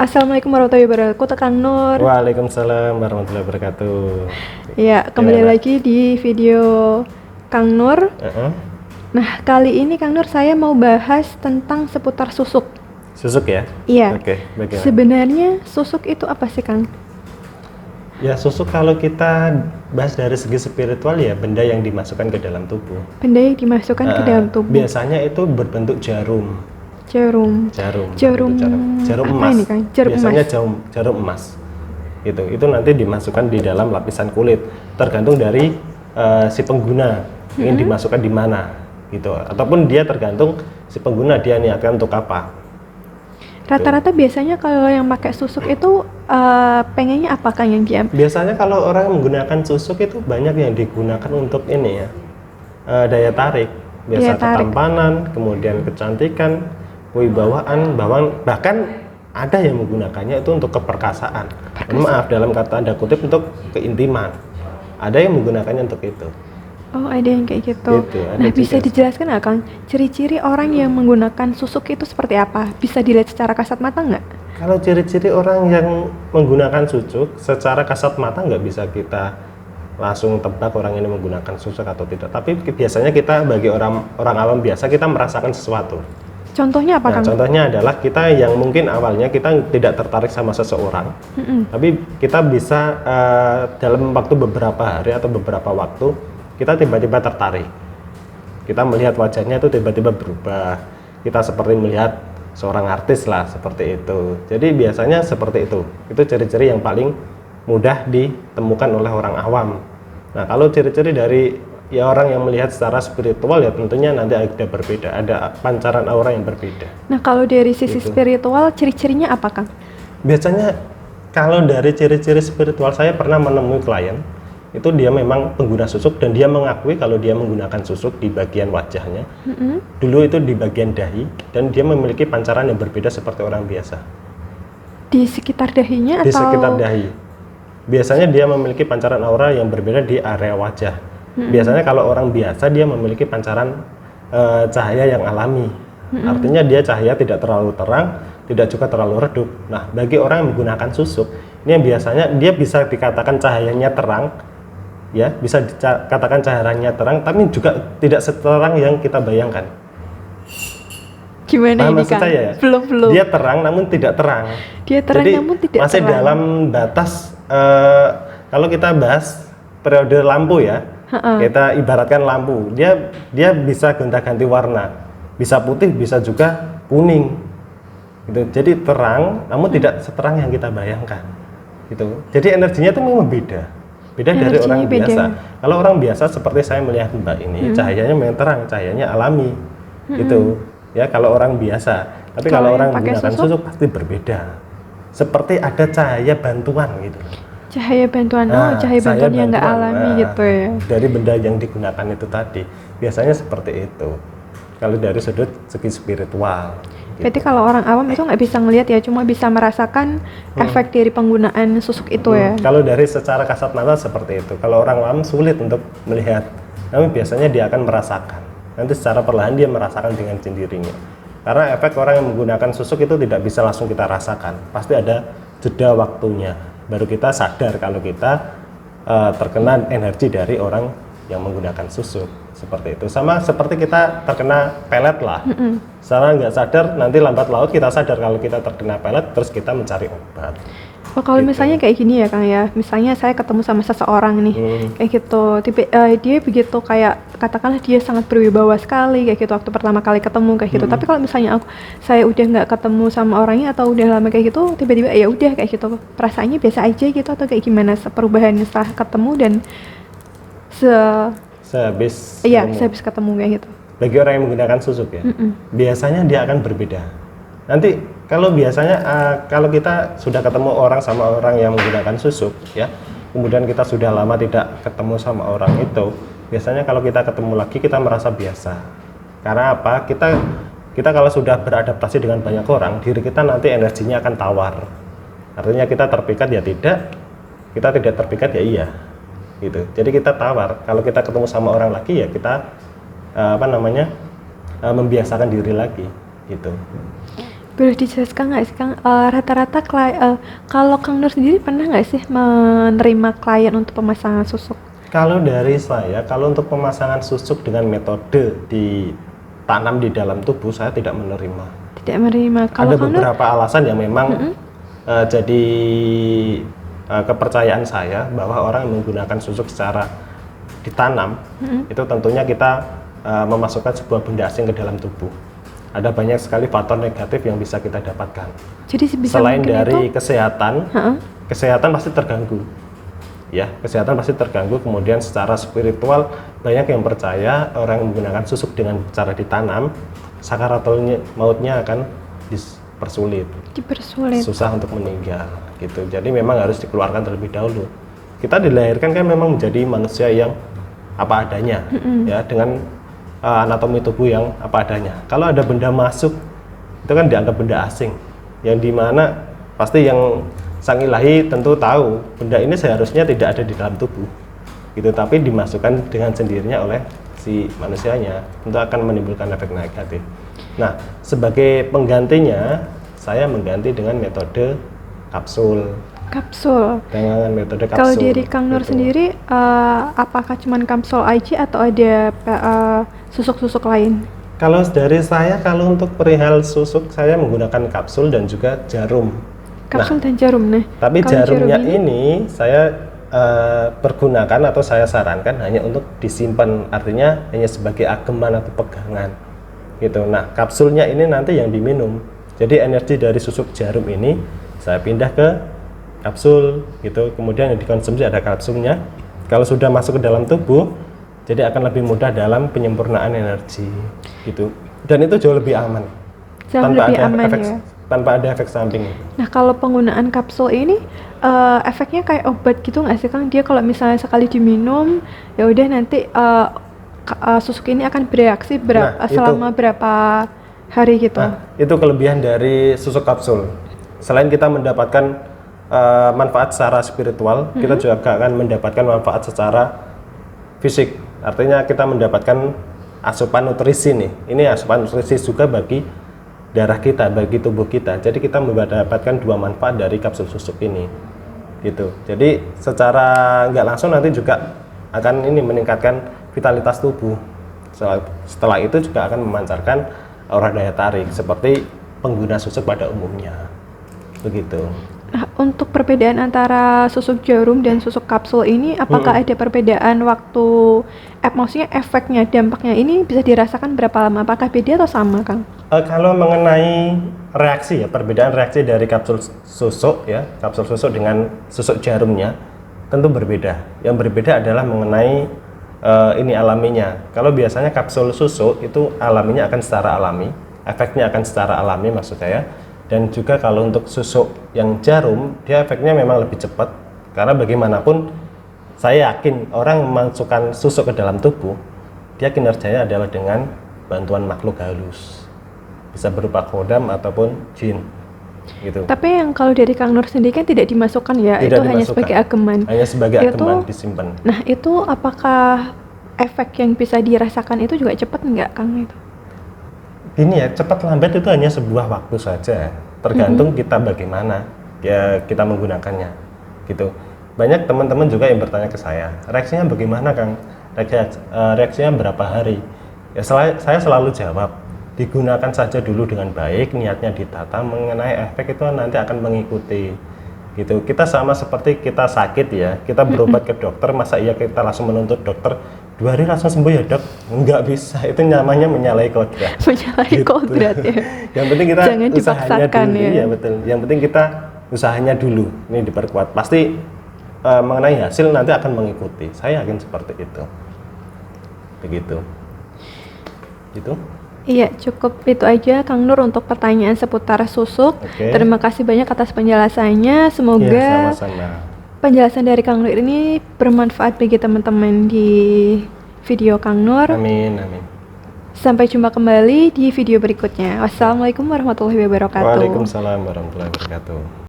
Assalamualaikum warahmatullahi wabarakatuh, Kang Nur. Waalaikumsalam warahmatullahi wabarakatuh. Ya, kembali Gimana? lagi di video Kang Nur. Nah, kali ini Kang Nur saya mau bahas tentang seputar susuk. Susuk ya? Iya. Oke, bagaimana? Sebenarnya susuk itu apa sih, Kang? Ya, susuk kalau kita bahas dari segi spiritual ya benda yang dimasukkan ke dalam tubuh. Benda yang dimasukkan ke dalam tubuh. Biasanya itu berbentuk jarum. Jarum apa emas. ini, Kang? Jarum Biasanya emas. jarum emas. Itu nanti dimasukkan di dalam lapisan kulit. Tergantung dari si pengguna ingin dimasukkan di mana, gitu. Ataupun dia tergantung si pengguna dia niatkan untuk apa. Rata-rata biasanya kalau yang pakai susuk itu pengennya apa, Kang, yang dia? Biasanya kalau orang menggunakan susuk itu banyak yang digunakan untuk ini ya, daya tarik. Biasa ketampanan, kemudian kecantikan, kewibawaan, bahkan ada yang menggunakannya itu untuk keperkasaan. Maaf, dalam tanda kutip untuk keintiman. Ada yang menggunakannya untuk itu. Oh, ada yang kayak gitu. Nah, bisa dijelaskan nggak, Kang, ciri-ciri orang yang menggunakan susuk itu seperti apa? Bisa dilihat secara kasat mata nggak? Kalau ciri-ciri orang yang menggunakan susuk secara kasat mata nggak bisa kita langsung tebak orang ini menggunakan susuk atau tidak. Tapi biasanya kita bagi orang awam biasa kita merasakan sesuatu. Contohnya apa, Kang? Contohnya adalah kita yang mungkin awalnya kita tidak tertarik sama seseorang, tapi kita bisa dalam waktu beberapa hari atau beberapa waktu kita tiba-tiba tertarik. Kita melihat wajahnya itu tiba-tiba berubah. Kita seperti melihat seorang artis lah, seperti itu. Jadi biasanya seperti itu. Itu ciri-ciri yang paling mudah ditemukan oleh orang awam. Nah, kalau ciri-ciri dari ya orang yang melihat secara spiritual ya tentunya nanti ada berbeda, ada pancaran aura yang berbeda. Nah, kalau dari sisi spiritual ciri-cirinya apa, Kang? Biasanya kalau dari ciri-ciri spiritual saya pernah menemui klien itu dia memang pengguna susuk dan dia mengakui kalau dia menggunakan susuk di bagian wajahnya. Dulu itu di bagian dahi dan dia memiliki pancaran yang berbeda seperti orang biasa. Di sekitar dahinya atau? Di sekitar dahi. Biasanya dia memiliki pancaran aura yang berbeda di area wajah. Biasanya kalau orang biasa dia memiliki pancaran cahaya yang alami. Artinya dia cahaya tidak terlalu terang, tidak juga terlalu redup. Nah, bagi orang yang menggunakan susuk, ini yang biasanya dia bisa dikatakan cahayanya terang, ya, bisa dikatakan cahayanya terang, tapi juga tidak seterang yang kita bayangkan. Gimana ini, Kang? Saya, ya? Belum. Dia terang namun tidak terang. Dia terang jadi, namun tidak masih terang. dalam batas kalau kita bahas periode lampu ya. Kita ibaratkan lampu, dia bisa gonta-ganti warna, bisa putih, bisa juga kuning, gitu. Jadi terang, namun tidak seterang yang kita bayangkan, gitu. Jadi energinya itu memang beda dari orang biasa. Kalau orang biasa seperti saya melihat Mbak ini, cahayanya memang terang, cahayanya alami, gitu. Ya kalau orang biasa, tapi kalau orang menggunakan susuk pasti berbeda, seperti ada cahaya bantuan, gitu. Cahaya bantuan, cahaya bantuan yang nggak alami gitu ya. Dari benda yang digunakan itu tadi, biasanya seperti itu. Kalau dari sudut segi spiritual. Berarti kalau orang awam itu nggak bisa ngelihat ya, cuma bisa merasakan efek dari penggunaan susuk itu ya. Kalau dari secara kasat mata seperti itu. Kalau orang awam sulit untuk melihat, namun biasanya dia akan merasakan. Nanti secara perlahan dia merasakan dengan sendirinya. Karena efek orang yang menggunakan susuk itu tidak bisa langsung kita rasakan. Pasti ada jeda waktunya. Baru kita sadar kalau kita terkena energi dari orang yang menggunakan susuk, seperti itu. Sama seperti kita terkena pelet lah. Secara nggak sadar, nanti lambat laun kita sadar kalau kita terkena pelet, terus kita mencari obat. Oh, kalau misalnya kayak gini ya, Kang ya, misalnya saya ketemu sama seseorang nih, kayak gitu, dia begitu kayak katakanlah dia sangat berwibawa sekali kayak gitu waktu pertama kali ketemu kayak gitu. Tapi kalau misalnya saya udah nggak ketemu sama orangnya atau udah lama kayak gitu, tiba-tiba ya udah kayak gitu, perasaannya biasa aja gitu atau kayak gimana perubahannya setelah ketemu dan sehabis ketemu kayak gitu. Bagi orang yang menggunakan susuk ya, biasanya dia akan berbeda. Nanti kalau biasanya kalau kita sudah ketemu orang sama orang yang menggunakan susuk ya, kemudian kita sudah lama tidak ketemu sama orang itu, biasanya kalau kita ketemu lagi kita merasa biasa. Karena apa? Kita kalau sudah beradaptasi dengan banyak orang, diri kita nanti energinya akan tawar. Artinya kita terpikat ya tidak, kita tidak terpikat ya iya, gitu. Jadi kita tawar. Kalau kita ketemu sama orang lagi ya kita membiasakan diri lagi, gitu. Boleh dijelaskan nggak sih Kang, rata-rata kalau Kang Nur sendiri pernah nggak sih menerima klien untuk pemasangan susuk? Kalau dari saya, kalau untuk pemasangan susuk dengan metode ditanam di dalam tubuh, saya tidak menerima. Tidak menerima. Kalau Ada Kang Nur, beberapa alasan yang memang jadi kepercayaan saya bahwa orang yang menggunakan susuk secara ditanam, itu tentunya kita memasukkan sebuah benda asing ke dalam tubuh. Ada banyak sekali faktor negatif yang bisa kita dapatkan. jadi sebisa Selain mungkin dari itu, kesehatan, kesehatan pasti terganggu. Ya, kesehatan pasti terganggu. Kemudian secara spiritual banyak yang percaya orang yang menggunakan susuk dengan cara ditanam, sakaratul mautnya akan dipersulit, susah untuk meninggal gitu. Jadi memang harus dikeluarkan terlebih dahulu. Kita dilahirkan kan memang menjadi manusia yang apa adanya, ya, dengan anatomi tubuh yang apa adanya. Kalau ada benda masuk, itu kan dianggap benda asing, yang dimana pasti yang Sang Ilahi tentu tahu benda ini seharusnya tidak ada di dalam tubuh, gitu. Tapi dimasukkan dengan sendirinya oleh si manusianya, tentu akan menimbulkan efek negatif. Nah, sebagai penggantinya, saya mengganti dengan metode kapsul. Dengan metode kapsul. Kalau dari Kang Nur gitu. sendiri, apakah cuman kapsul aja atau ada susuk-susuk lain? Kalau dari saya, kalau untuk perihal susuk, saya menggunakan kapsul dan juga jarum. Kapsul dan jarum, nah. Tapi Kalau jarumnya jarum ini saya pergunakan atau saya sarankan hanya untuk disimpan, artinya hanya sebagai ageman atau pegangan, gitu. Nah, kapsulnya ini nanti yang diminum. Jadi energi dari susuk jarum ini saya pindah ke kapsul, gitu. Kemudian yang dikonsumsi ada kapsulnya. Kalau sudah masuk ke dalam tubuh, jadi akan lebih mudah dalam penyempurnaan energi, gitu. Dan itu jauh lebih aman. Tanpa ada efek samping. Nah, kalau penggunaan kapsul ini efeknya kayak obat gitu nggak sih Kang? Dia kalau misalnya sekali diminum, ya udah nanti susuk ini akan bereaksi selama berapa hari gitu. Nah, itu kelebihan dari susuk kapsul. Selain kita mendapatkan manfaat secara spiritual, kita juga akan mendapatkan manfaat secara fisik. Artinya kita mendapatkan asupan nutrisi nih. Ini asupan nutrisi juga bagi darah kita, bagi tubuh kita. Jadi kita mendapatkan dua manfaat dari kapsul susuk ini, gitu. Jadi secara nggak langsung nanti juga akan ini meningkatkan vitalitas tubuh. Setelah itu juga akan memancarkan aura daya tarik seperti pengguna susuk pada umumnya, begitu. Nah, untuk perbedaan antara susuk jarum dan susuk kapsul ini, apakah ada perbedaan waktu, maksudnya efeknya, dampaknya ini bisa dirasakan berapa lama? Apakah beda atau sama, Kang? Kalau mengenai reaksi, ya, perbedaan reaksi dari kapsul susuk, ya, kapsul susuk dengan susuk jarumnya tentu berbeda. Yang berbeda adalah mengenai ini alaminya. Kalau biasanya kapsul susuk itu alaminya akan secara alami, efeknya akan secara alami maksud saya. Dan juga kalau untuk susuk yang jarum, dia efeknya memang lebih cepat, karena bagaimanapun saya yakin orang memasukkan susuk ke dalam tubuh, dia kinerjanya adalah dengan bantuan makhluk halus, bisa berupa kodam ataupun jin, gitu. Tapi yang kalau dari Kang Nur sendiri kan tidak dimasukkan ya, Tidak itu dimasukkan. hanya sebagai ageman. Hanya sebagai ageman disimpan. Nah, itu apakah efek yang bisa dirasakan itu juga cepat nggak, Kang? Itu Ini ya, cepat lambat itu hanya sebuah waktu saja, tergantung kita bagaimana ya kita menggunakannya, gitu. Banyak teman-teman juga yang bertanya ke saya, reaksinya bagaimana Kang? Reaksinya berapa hari? Ya, saya selalu jawab, digunakan saja dulu dengan baik, niatnya ditata, mengenai efek itu nanti akan mengikuti, gitu. Kita sama seperti kita sakit ya, kita berobat ke dokter, masa iya kita langsung menuntut dokter 2 hari langsung sembuh ya dok? Nggak bisa, itu namanya menyalahi kodrat. menyalahi kodrat ya. Yang penting kita Jangan usahanya dulu, ya. Ya betul. Yang penting kita usahanya dulu, ini diperkuat. Pasti mengenai hasil nanti akan mengikuti. Saya yakin seperti itu. Begitu. Gitu. Iya, cukup itu aja Kang Nur untuk pertanyaan seputar susuk. Terima kasih banyak atas penjelasannya. Semoga penjelasan dari Kang Nur ini bermanfaat bagi teman-teman di video Kang Nur. Amin, amin. Sampai jumpa kembali di video berikutnya. Wassalamualaikum warahmatullahi wabarakatuh. Waalaikumsalam warahmatullahi wabarakatuh.